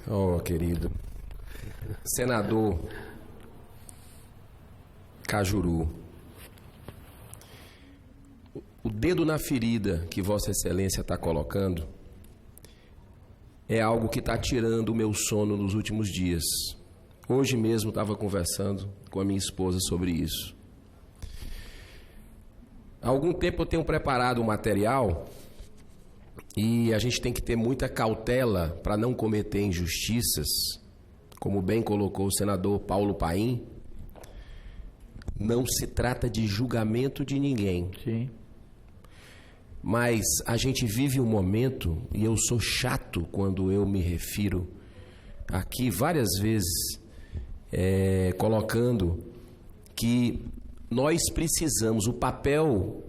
Oh, querido. Senador Cajuru, o dedo na ferida que Vossa Excelência está colocando é algo que está tirando o meu sono nos últimos dias. Hoje mesmo estava conversando com a minha esposa sobre isso. Há algum tempo eu tenho preparado um material e a gente tem que ter muita cautela para não cometer injustiças, como bem colocou o senador Paulo Paim. Não se trata de julgamento de ninguém. Sim. Mas a gente vive um momento, e eu sou chato quando eu me refiro aqui várias vezes, colocando que nós precisamos, o papel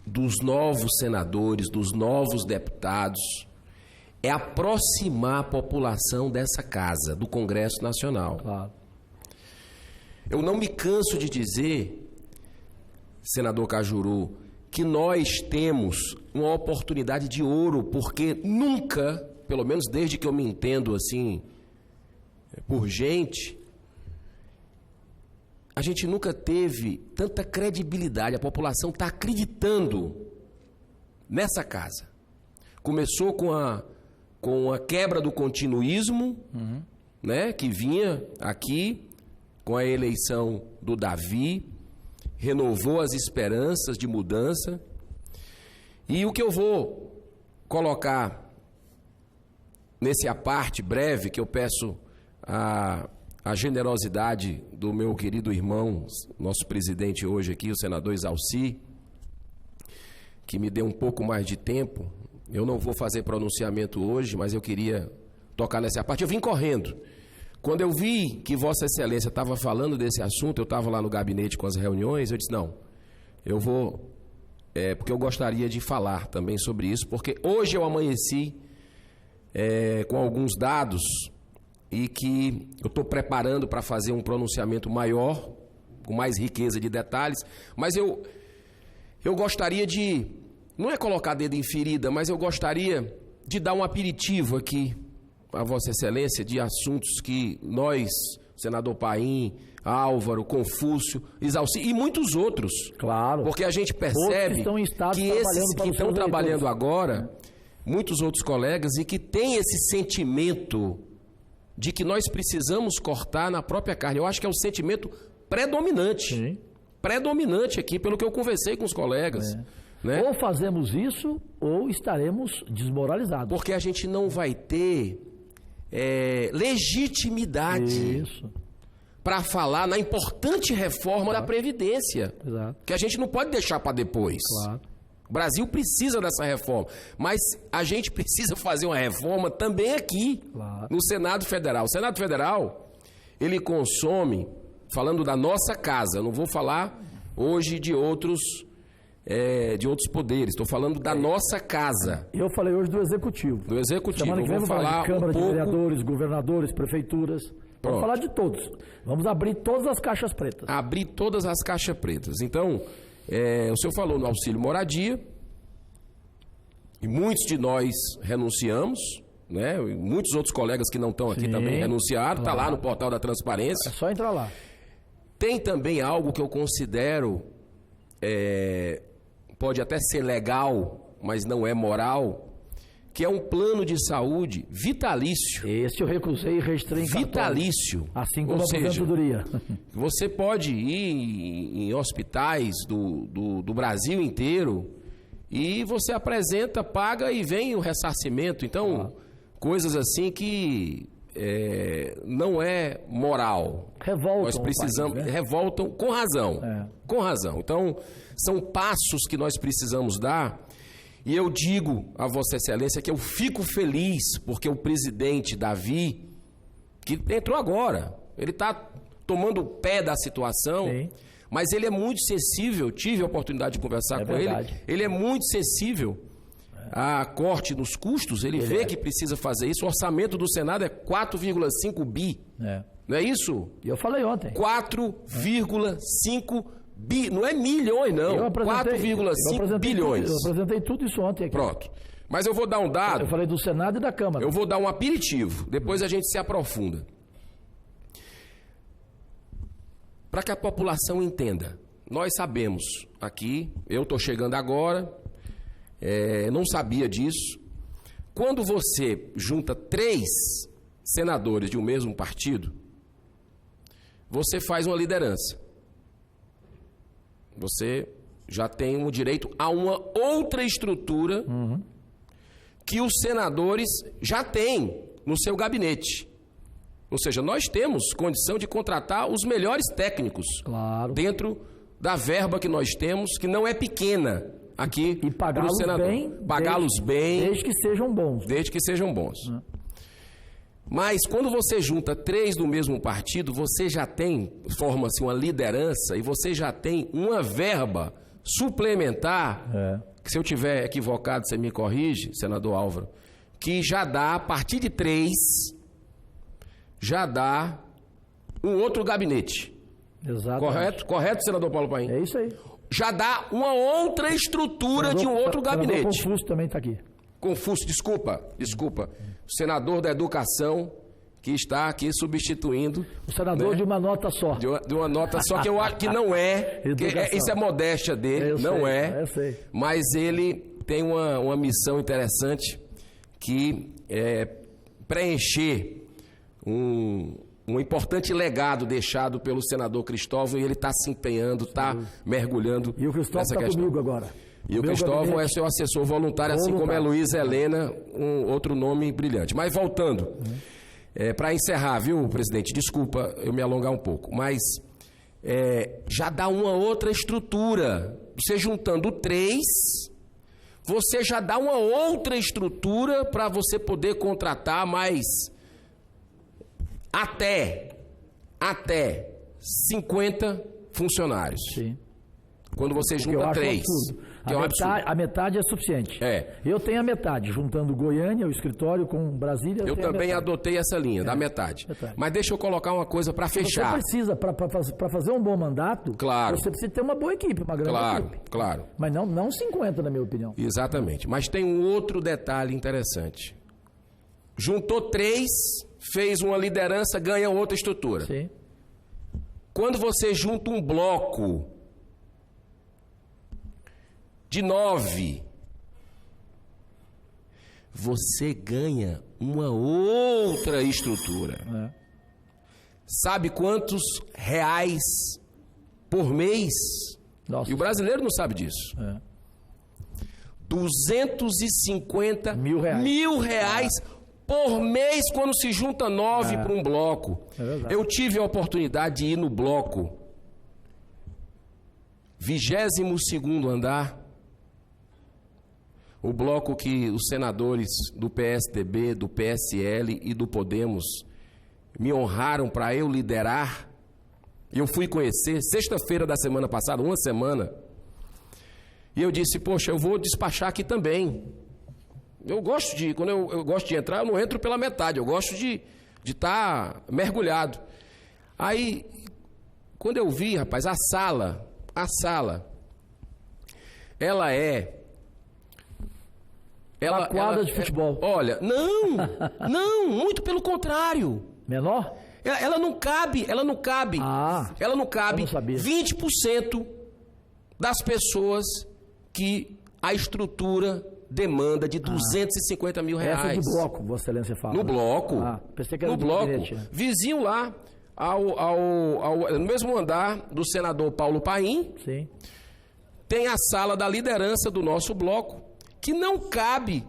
dos novos senadores, dos novos deputados, é aproximar a população dessa casa, do Congresso Nacional. Claro. Eu não me canso de dizer, senador Cajuru, que nós temos uma oportunidade de ouro, porque nunca, pelo menos desde que eu me entendo assim, por gente, a gente nunca teve tanta credibilidade, a população está acreditando nessa casa. Começou com a quebra do continuismo, né, que vinha aqui com a eleição do Davi, renovou as esperanças de mudança. E o que eu vou colocar nesse aparte breve, que eu peço a generosidade do meu querido irmão, nosso presidente hoje aqui, o senador Exalci, que me deu um pouco mais de tempo. Eu não vou fazer pronunciamento hoje, mas eu queria tocar nessa parte. Eu vim correndo. Quando eu vi que Vossa Excelência estava falando desse assunto, eu estava lá no gabinete com as reuniões, eu disse, não, eu vou, porque eu gostaria de falar também sobre isso, porque hoje eu amanheci com alguns dados e que eu estou preparando para fazer um pronunciamento maior, com mais riqueza de detalhes, mas eu gostaria de, não é colocar dedo em ferida, mas eu gostaria de dar um aperitivo aqui a Vossa Excelência de assuntos que nós, senador Paim, Álvaro, Confúcio, Exalci e muitos outros. Claro. Porque a gente percebe que esses que estão trabalhando agora, muitos outros colegas, e que têm esse sentimento de que nós precisamos cortar na própria carne. Eu acho que é o sentimento predominante. Sim. Predominante aqui, pelo que eu conversei com os colegas. Né? Ou fazemos isso, ou estaremos desmoralizados. Porque a gente não vai ter legitimidade para falar na importante reforma da Previdência. Exato. Que a gente não pode deixar para depois. Claro. O Brasil precisa dessa reforma, mas a gente precisa fazer uma reforma também aqui, no Senado Federal. O Senado Federal, ele consome, falando da nossa casa, não vou falar hoje de outros poderes, estou falando da nossa casa. Eu falei hoje do Executivo. Do Executivo, Semana que vem eu vou falar de Câmara um pouco... de Vereadores, governadores, prefeituras. Vamos falar de todos. Vamos abrir todas as caixas pretas. Abrir todas as caixas pretas. Então, o senhor falou no auxílio moradia, e muitos de nós renunciamos, né? E muitos outros colegas que não estão aqui também renunciaram, está lá no portal da transparência. É só entrar lá. Tem também algo que eu considero, pode até ser legal, mas não é moral, que é um plano de saúde vitalício. Esse eu recusei e registrei em vitalício. Cartório, assim como a aposentadoria. Você pode ir em hospitais do Brasil inteiro e você apresenta, paga e vem o ressarcimento. Então, coisas assim que não é moral. Revoltam. Nós precisamos, país, né? Revoltam com razão. Com razão. Então, são passos que nós precisamos dar. E eu digo a Vossa Excelência que eu fico feliz porque o presidente Davi, que entrou agora, ele está tomando pé da situação, mas ele é muito sensível, tive a oportunidade de conversar com ele, ele é muito sensível a corte nos custos, ele vê que precisa fazer isso, o orçamento do Senado é 4,5 bi, não é isso? Eu falei ontem. 4,5 bi, não é milhões não, 4,5 bilhões. Eu apresentei tudo isso ontem aqui. Pronto. Mas eu vou dar um dado. Eu falei do Senado e da Câmara. Eu vou dar um aperitivo, depois a gente se aprofunda. Para que a população entenda, nós sabemos aqui, eu estou chegando agora, não sabia disso. Quando você junta 3 senadores de um mesmo partido, você faz uma liderança. Você já tem o direito a uma outra estrutura que os senadores já têm no seu gabinete. Ou seja, nós temos condição de contratar os melhores técnicos dentro da verba que nós temos, que não é pequena aqui e pagá-los bem, pagá-los bem, desde que sejam bons. Desde que sejam bons. Mas quando você junta 3 do mesmo partido, você já tem, forma-se uma liderança e você já tem uma verba suplementar, que se eu tiver equivocado, você me corrige, senador Álvaro, que já dá, a partir de 3, já dá um outro gabinete. Exatamente. Correto, senador Paulo Paim? É isso aí. Já dá uma outra estrutura de um outro gabinete. O Confuso também está aqui. Confuso, desculpa. O senador da Educação, que está aqui substituindo. O senador, né, de uma nota só. De uma nota só, que eu acho que não é. Isso é modéstia dele, eu sei. Mas ele tem uma missão interessante, que é preencher um importante legado deixado pelo senador Cristóvão, e ele está se empenhando, está mergulhando. E o Cristóvão está comigo agora. E o Cristóvão é seu assessor voluntário, assim como é Luísa Helena, um outro nome brilhante. Mas voltando, para encerrar, viu, presidente? Desculpa eu me alongar um pouco, mas já dá uma outra estrutura. Você juntando 3, você já dá uma outra estrutura para você poder contratar mais até 50 funcionários. Sim. Quando você junta 3. A metade é suficiente. Eu tenho a metade, juntando Goiânia, o escritório, com Brasília. Eu também adotei essa linha, da metade. Mas deixa eu colocar uma coisa para fechar. Você precisa, para fazer um bom mandato, você precisa ter uma boa equipe, uma grande equipe. Claro. Mas não 50, na minha opinião. Exatamente. Mas tem um outro detalhe interessante. Juntou 3, fez uma liderança, ganha outra estrutura. Sim. Quando você junta um bloco de 9, você ganha uma outra estrutura. Sabe quantos reais por mês? Nossa. E o brasileiro não sabe disso. 250 mil reais por mês, quando se junta 9 para um bloco. Eu tive a oportunidade de ir no bloco 22º andar, o bloco que os senadores do PSDB, do PSL e do Podemos me honraram para eu liderar. Eu fui conhecer sexta-feira da semana passada, uma semana, e eu disse, poxa, eu vou despachar aqui também. Quando eu gosto de entrar, eu não entro pela metade, eu gosto de estar mergulhado. Aí, quando eu vi, rapaz, a sala, ela é... Uma quadra de futebol. Olha, não, muito pelo contrário. Menor? Ela não cabe. Ela não cabe 20% das pessoas que a estrutura demanda de 250 mil reais. Essa de bloco, Vossa Excelência fala. No bloco. Pensei que era no bloco. Vizinho lá, no mesmo andar do senador Paulo Paim, sim, tem a sala da liderança do nosso bloco, que não cabe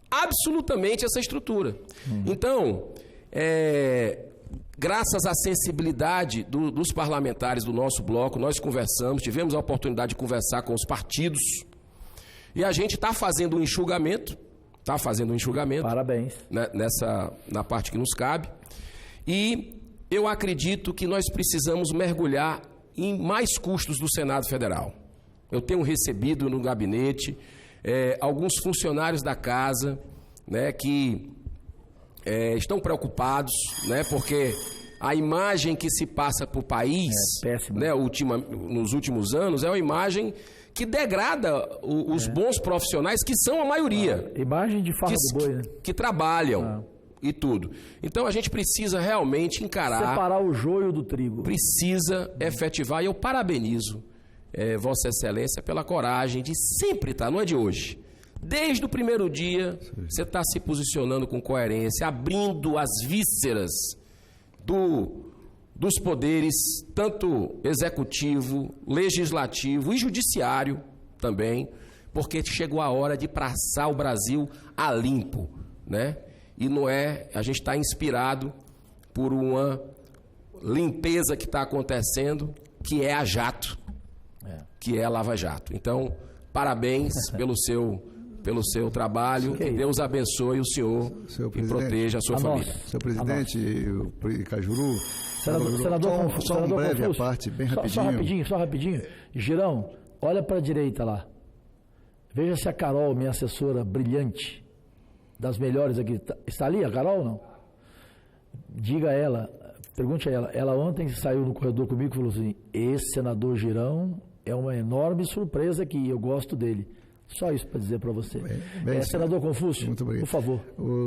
absolutamente essa estrutura. Então, graças à sensibilidade dos parlamentares do nosso bloco, nós conversamos, tivemos a oportunidade de conversar com os partidos, e a gente está fazendo um enxugamento, Parabéns. Né, na parte que nos cabe, e eu acredito que nós precisamos mergulhar em mais custos do Senado Federal. Eu tenho recebido no gabinete alguns funcionários da casa, né, que estão preocupados, né, porque A imagem que se passa para o país, né, nos últimos anos, é uma imagem que degrada os bons profissionais, que são a maioria. Imagem de farra do boi, né? Que trabalham e tudo. Então a gente precisa realmente encarar... Separar o joio do trigo. Precisa efetivar, e eu parabenizo Vossa Excelência pela coragem de sempre estar, não é de hoje. Desde o primeiro dia, você está se posicionando com coerência, abrindo as vísceras dos poderes, tanto executivo, legislativo e judiciário também, porque chegou a hora de passar o Brasil a limpo, né? E não é, a gente está inspirado por uma limpeza que está acontecendo, que é a Jato, que é a Lava Jato. Então, parabéns pelo seu trabalho, que Deus abençoe o senhor e proteja a sua família. Senhor presidente, o Cajuru, senador só um breve à parte, bem rapidinho. Só rapidinho. Girão, olha para a direita lá. Veja se a Carol, minha assessora brilhante, das melhores aqui, está ali a Carol ou não? Diga a ela, pergunte a ela. Ela ontem saiu no corredor comigo e falou assim: esse senador Girão é uma enorme surpresa aqui, eu gosto dele. Só isso para dizer para você. Bem, senador Confúcio, muito obrigado. Por favor.